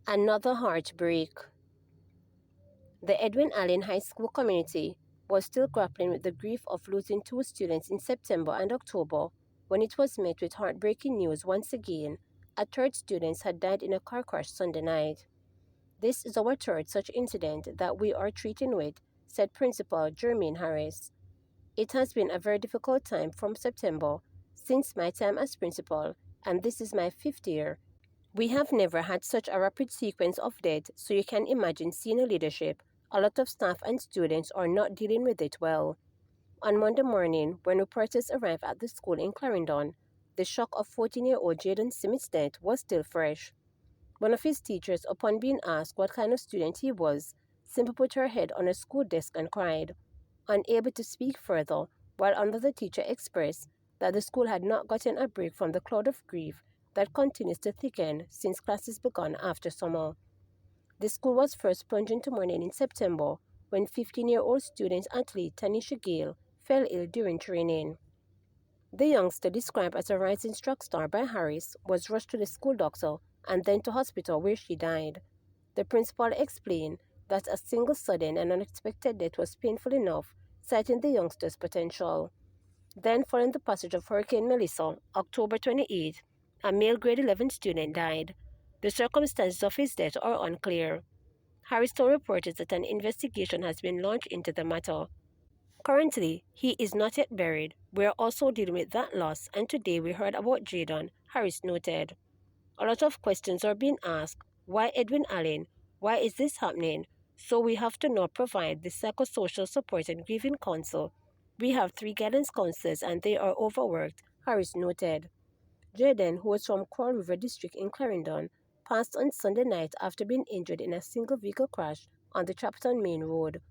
Another heartbreak. The Edwin Allen High School community was still grappling with the grief of losing two students in September and October when it was met with heartbreaking news once again. A third student had died in a car crash Sunday night. This is our third such incident that we are treating with, said Principal Jermaine Harris. It has been a very difficult time from September since my time as principal, and this is my fifth year. We have never had such a rapid sequence of deaths, so you can imagine senior leadership, a lot of staff and students are not dealing with it well. On Monday morning, when reporters arrived at the school in Clarendon, the shock of 14-year-old Jaden Smith's death was still fresh. One of his teachers, upon being asked what kind of student he was, simply put her head on a school desk and cried. Unable to speak further, while another teacher expressed that the school had not gotten a break from the cloud of grief that continues to thicken since classes began after summer. The school was first plunged into mourning in September when 15-year-old student athlete Tanisha Gale fell ill during training. The youngster, described as a rising track star by Harris, was rushed to the school doctor and then to hospital where she died. The principal explained that a single sudden and unexpected death was painful enough, citing the youngster's potential. Then, following the passage of Hurricane Melissa, October 28th, a male grade 11 student died. The circumstances of his death are unclear. Harris told reporters that an investigation has been launched into the matter. Currently, he is not yet buried. We are also dealing with that loss, and today we heard about Jaden, Harris noted. A lot of questions are being asked. Why Edwin Allen? Why is this happening? So we have to now provide the psychosocial support and grieving counsel. We have 3 guidance counselors and they are overworked, Harris noted. Jaden, who was from Coral River District in Clarendon, passed on Sunday night after being injured in a single vehicle crash on the Trapton Main Road.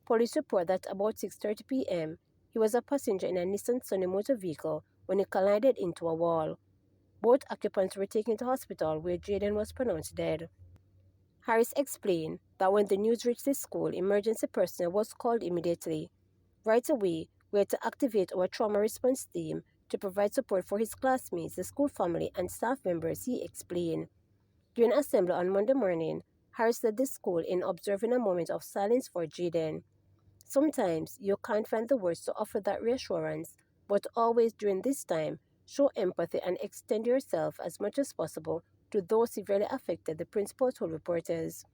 Police report that about 6:30 p.m., he was a passenger in a Nissan Sunny motor vehicle when he collided into a wall. Both occupants were taken to hospital where Jaden was pronounced dead. Harris explained that when the news reached the school, emergency personnel was called immediately. Right away, we had to activate our trauma response team to provide support for his classmates, the school family, and staff members, he explained. During assembly on Monday morning, Harris led the school in observing a moment of silence for Jaden. Sometimes you can't find the words to offer that reassurance, but always during this time, show empathy and extend yourself as much as possible to those severely affected, the principal told reporters.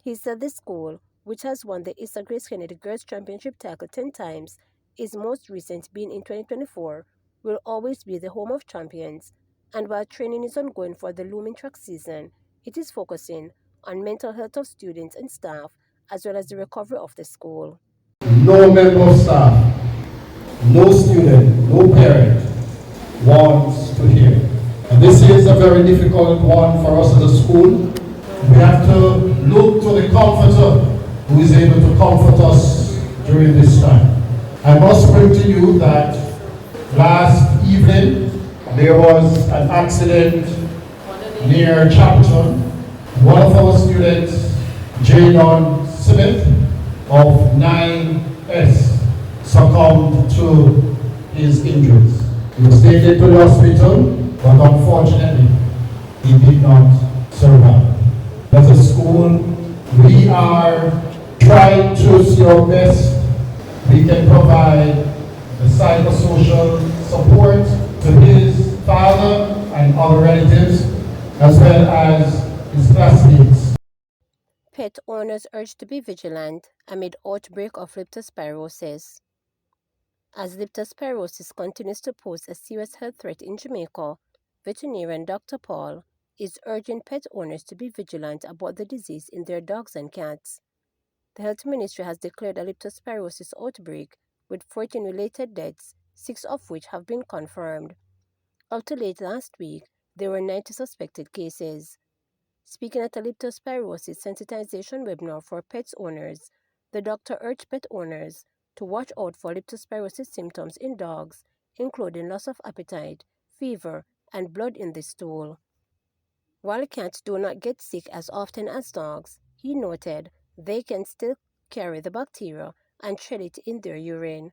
He said the school, which has won the Issa Grace Kennedy Girls Championship title 10 times, its most recent being in 2024, will always be the home of champions. And while training is ongoing for the looming track season, it is focusing on mental health of students and staff as well as the recovery of the school. No member of staff, no student, no parent wants to hear. And this is a very difficult one for us as a school. We have to look to the Comforter who is able to comfort us during this time. I must bring to you that last evening there was an accident near Chapelton. One of our students, Jadon Smith of 9S, succumbed to his injuries. He was taken to the hospital, but unfortunately, he did not survive. As a school, we are trying to see our best. We can provide the psychosocial support to his father and other relatives, as well as his classmates. Pet owners urged to be vigilant amid outbreak of leptospirosis. As leptospirosis continues to pose a serious health threat in Jamaica, veterinarian Dr. Paul is urging pet owners to be vigilant about the disease in their dogs and cats. The Health Ministry has declared a leptospirosis outbreak with 14 related deaths, 6 of which have been confirmed. Up to late last week, there were 90 suspected cases. Speaking at a leptospirosis sensitization webinar for pet owners, the doctor urged pet owners to watch out for leptospirosis symptoms in dogs, including loss of appetite, fever, and blood in the stool. While cats do not get sick as often as dogs, he noted they can still carry the bacteria and shed it in their urine.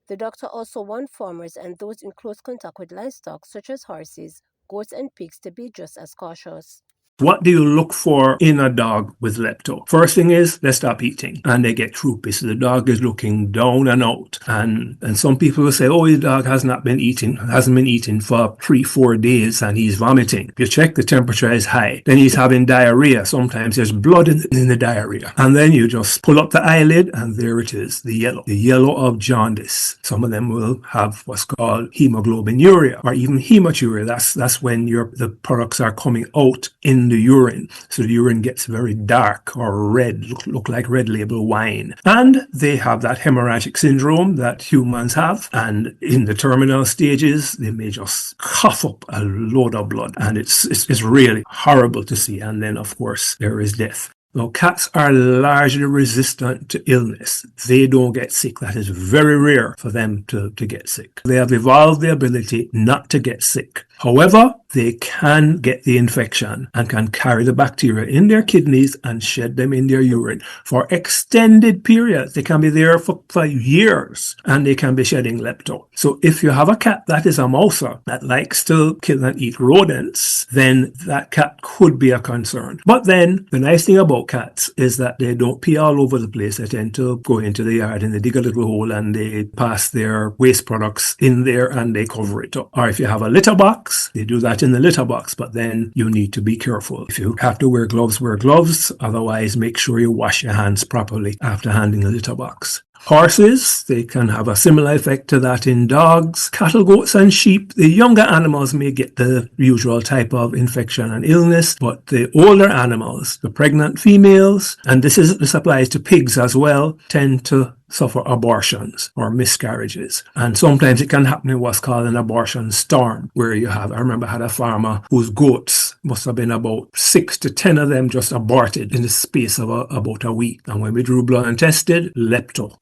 The doctor also warned farmers and those in close contact with livestock, such as horses, goats, and pigs, to be just as cautious. What do you look for in a dog with lepto? First thing is they stop eating and they get droopy. So the dog is looking down and out. And some people will say, oh, his dog hasn't been eating for 3-4 days and he's vomiting. If you check, the temperature is high. Then he's having diarrhea. Sometimes there's blood in the diarrhea. And then you just pull up the eyelid and there it is, the yellow of jaundice. Some of them will have what's called hemoglobinuria or even hematuria. That's when the products are coming out in the urine. So the urine gets very dark or red, look like red label wine. And they have that hemorrhagic syndrome that humans have. And in the terminal stages, they may just cough up a load of blood. And it's really horrible to see. And then, of course, there is death. Now, cats are largely resistant to illness. They don't get sick. That is very rare for them to get sick. They have evolved the ability not to get sick. However, they can get the infection and can carry the bacteria in their kidneys and shed them in their urine for extended periods. They can be there for years and they can be shedding lepto. So if you have a cat that is a mouser that likes to kill and eat rodents, then that cat could be a concern. But then the nice thing about cats is that they don't pee all over the place. They tend to go into the yard and they dig a little hole and they pass their waste products in there and they cover it up. Or if you have a litter box, they do that in the litter box, but then you need to be careful. If you have to wear gloves, wear gloves. Otherwise, make sure you wash your hands properly after handling the litter box. Horses, they can have a similar effect to that in dogs. Cattle, goats, and sheep, the younger animals may get the usual type of infection and illness, but the older animals, the pregnant females, and this applies to pigs as well, tend to suffer abortions or miscarriages. And sometimes it can happen in what's called an abortion storm, where I remember I had a farmer whose goats must have been about 6 to 10 of them just aborted in the space of about a week. And when we drew blood and tested, lepto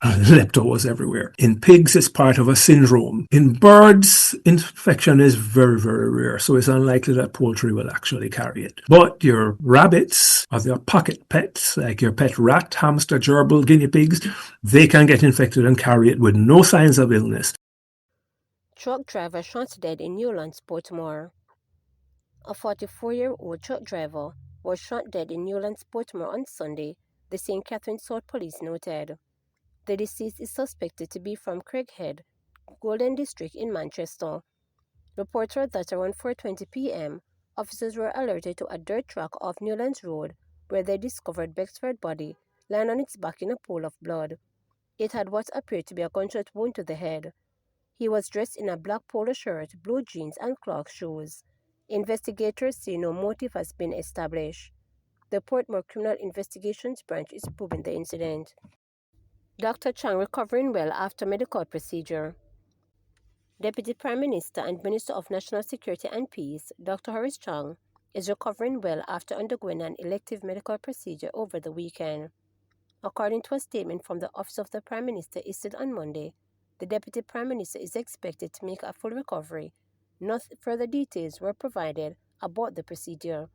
was everywhere. In pigs, it's part of a syndrome. In birds, infection is very, very rare, so it's unlikely that poultry will actually carry it. But your rabbits or their pocket pets, like your pet rat, hamster, gerbil, guinea pigs, they can get infected and carry it with no signs of illness. Truck driver shot dead in Newlands, Portmore. A 44-year-old truck driver was shot dead in Newlands, Portmore on Sunday, the St. Catherine South Police noted. The deceased is suspected to be from Craighead, Golden District in Manchester. Reports were that around 4:20 p.m., officers were alerted to a dirt track off Newlands Road where they discovered Becksford's body lying on its back in a pool of blood. It had what appeared to be a gunshot wound to the head. He was dressed in a black polo shirt, blue jeans, and Clark shoes. Investigators say no motive has been established. The Portmore Criminal Investigations Branch is probing the incident. Dr. Chang recovering well after medical procedure. Deputy Prime Minister and Minister of National Security and Peace, Dr. Horace Chang, is recovering well after undergoing an elective medical procedure over the weekend. According to a statement from the Office of the Prime Minister issued on Monday, the Deputy Prime Minister is expected to make a full recovery. No further details were provided about the procedure.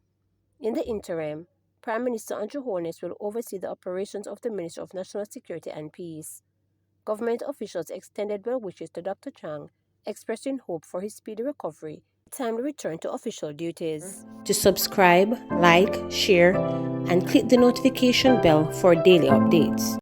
In the interim, Prime Minister Andrew Holness will oversee the operations of the Ministry of National Security and Peace. Government officials extended well wishes to Dr. Chang, expressing hope for his speedy recovery and timely return to official duties. To subscribe, like, share, and click the notification bell for daily updates.